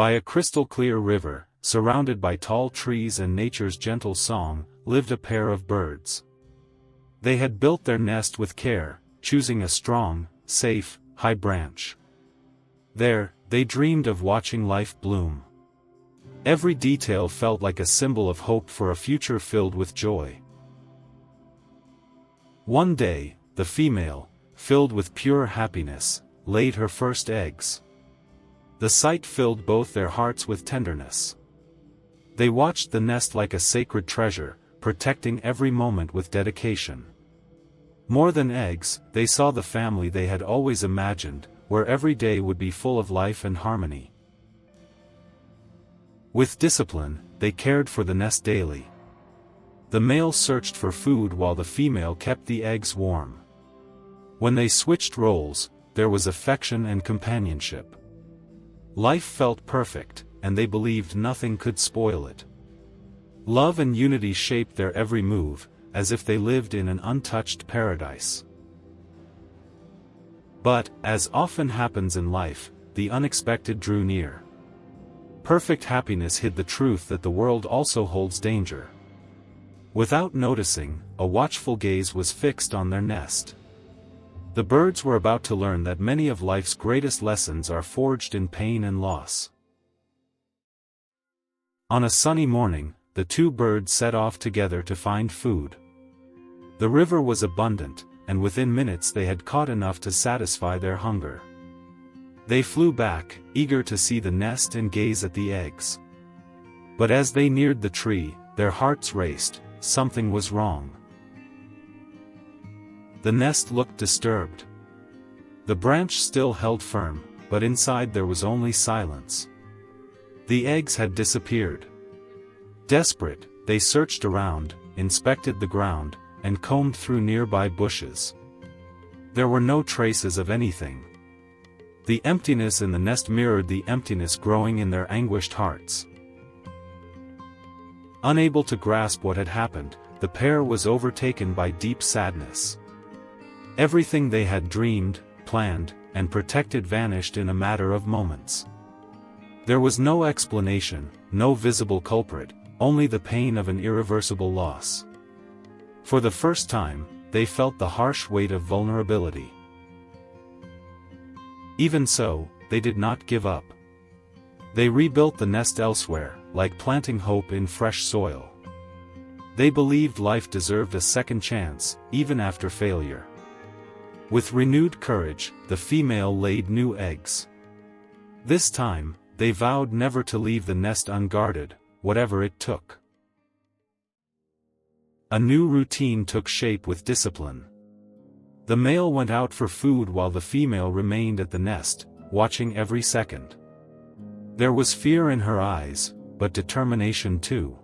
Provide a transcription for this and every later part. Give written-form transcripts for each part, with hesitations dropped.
By a crystal-clear river, surrounded by tall trees and nature's gentle song, lived a pair of birds. They had built their nest with care, choosing a strong, safe, high branch. There, they dreamed of watching life bloom. Every detail felt like a symbol of hope for a future filled with joy. One day, the female, filled with pure happiness, laid her first eggs. The sight filled both their hearts with tenderness. They watched the nest like a sacred treasure, protecting every moment with dedication. More than eggs, they saw the family they had always imagined, where every day would be full of life and harmony. With discipline, they cared for the nest daily. The male searched for food while the female kept the eggs warm. When they switched roles, there was affection and companionship. Life felt perfect, and they believed nothing could spoil it. Love and unity shaped their every move, as if they lived in an untouched paradise. But, as often happens in life, the unexpected drew near. Perfect happiness hid the truth that the world also holds danger. Without noticing, a watchful gaze was fixed on their nest. The birds were about to learn that many of life's greatest lessons are forged in pain and loss. On a sunny morning, the two birds set off together to find food. The river was abundant, and within minutes they had caught enough to satisfy their hunger. They flew back, eager to see the nest and gaze at the eggs. But as they neared the tree, their hearts raced. Something was wrong. The nest looked disturbed. The branch still held firm, but inside there was only silence. The eggs had disappeared. Desperate, they searched around, inspected the ground, and combed through nearby bushes. There were no traces of anything. The emptiness in the nest mirrored the emptiness growing in their anguished hearts. Unable to grasp what had happened, the pair was overtaken by deep sadness. Everything they had dreamed, planned, and protected vanished in a matter of moments. There was no explanation, no visible culprit, only the pain of an irreversible loss. For the first time, they felt the harsh weight of vulnerability. Even so, they did not give up. They rebuilt the nest elsewhere, like planting hope in fresh soil. They believed life deserved a second chance, even after failure. With renewed courage, the female laid new eggs. This time, they vowed never to leave the nest unguarded, whatever it took. A new routine took shape with discipline. The male went out for food while the female remained at the nest, watching every second. There was fear in her eyes, but determination too.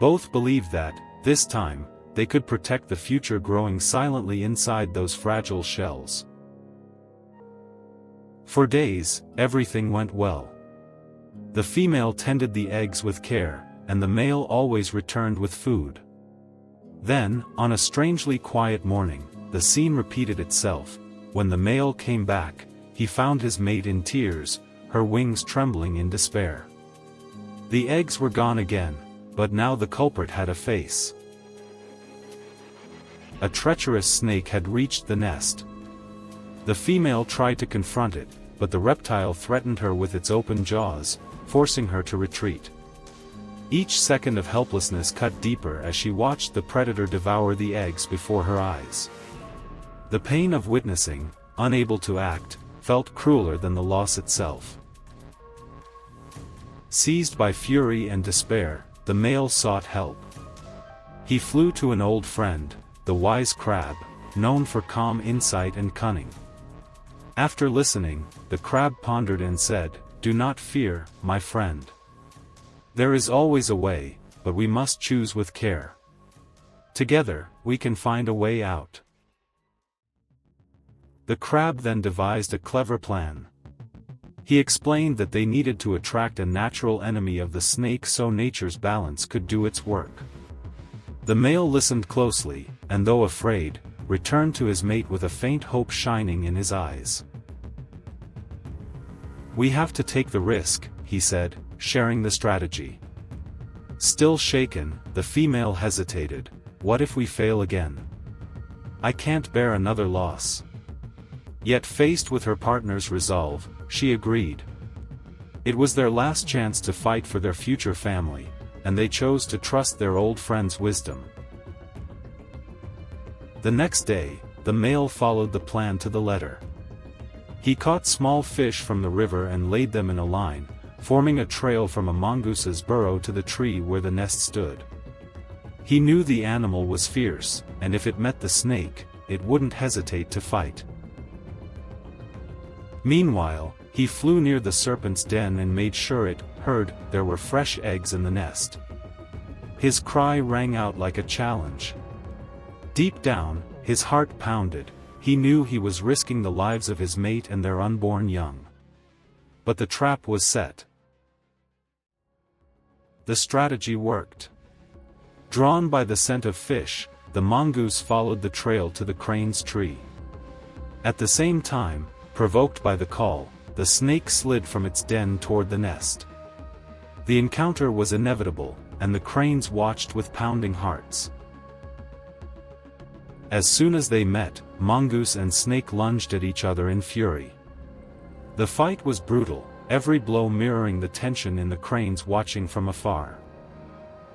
Both believed that, this time, they could protect the future growing silently inside those fragile shells. For days, everything went well. The female tended the eggs with care, and the male always returned with food. Then, on a strangely quiet morning, the scene repeated itself. When the male came back, he found his mate in tears, her wings trembling in despair. The eggs were gone again, but now the culprit had a face. A treacherous snake had reached the nest. The female tried to confront it, but the reptile threatened her with its open jaws, forcing her to retreat. Each second of helplessness cut deeper as she watched the predator devour the eggs before her eyes. The pain of witnessing, unable to act, felt crueler than the loss itself. Seized by fury and despair, the male sought help. He flew to an old friend, the wise crab, known for calm insight and cunning. After listening, the crab pondered and said, "Do not fear, my friend. There is always a way, but we must choose with care. Together, we can find a way out." The crab then devised a clever plan. He explained that they needed to attract a natural enemy of the snake so nature's balance could do its work. The male listened closely, and though afraid, returned to his mate with a faint hope shining in his eyes. "We have to take the risk," he said, sharing the strategy. Still shaken, the female hesitated. What if we fail again? I can't bear another loss. Yet faced with her partner's resolve, she agreed. It was their last chance to fight for their future family, and they chose to trust their old friend's wisdom. The next day, the male followed the plan to the letter. He caught small fish from the river and laid them in a line, forming a trail from a mongoose's burrow to the tree where the nest stood. He knew the animal was fierce, and if it met the snake, it wouldn't hesitate to fight. Meanwhile, he flew near the serpent's den and made sure it heard there were fresh eggs in the nest. His cry rang out like a challenge. Deep down, his heart pounded. He knew he was risking the lives of his mate and their unborn young. But the trap was set. The strategy worked. Drawn by the scent of fish, the mongoose followed the trail to the crane's tree. At the same time, provoked by the call, the snake slid from its den toward the nest. The encounter was inevitable, and the cranes watched with pounding hearts. As soon as they met, mongoose and snake lunged at each other in fury. The fight was brutal, every blow mirroring the tension in the cranes watching from afar.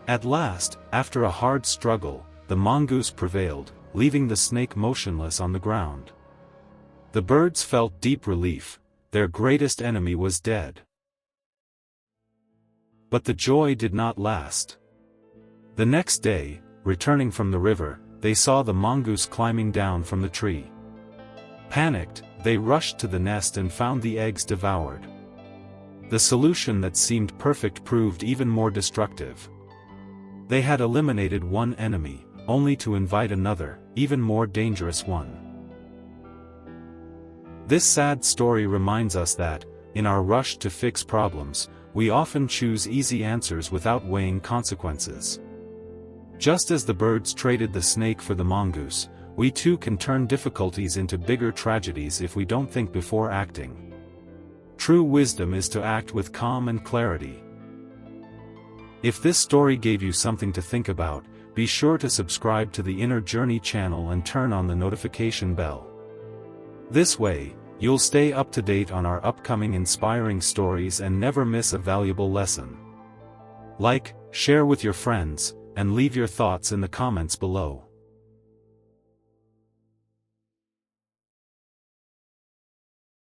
At last, after a hard struggle, the mongoose prevailed, leaving the snake motionless on the ground. The birds felt deep relief. Their greatest enemy was dead. But the joy did not last. The next day, returning from the river, they saw the mongoose climbing down from the tree. Panicked, they rushed to the nest and found the eggs devoured. The solution that seemed perfect proved even more destructive. They had eliminated one enemy, only to invite another, even more dangerous one. This sad story reminds us that, in our rush to fix problems, we often choose easy answers without weighing consequences. Just as the birds traded the snake for the mongoose, we too can turn difficulties into bigger tragedies if we don't think before acting. True wisdom is to act with calm and clarity. If this story gave you something to think about, be sure to subscribe to the Inner Journey channel and turn on the notification bell. This way, you'll stay up to date on our upcoming inspiring stories and never miss a valuable lesson. Like, share with your friends, and leave your thoughts in the comments below.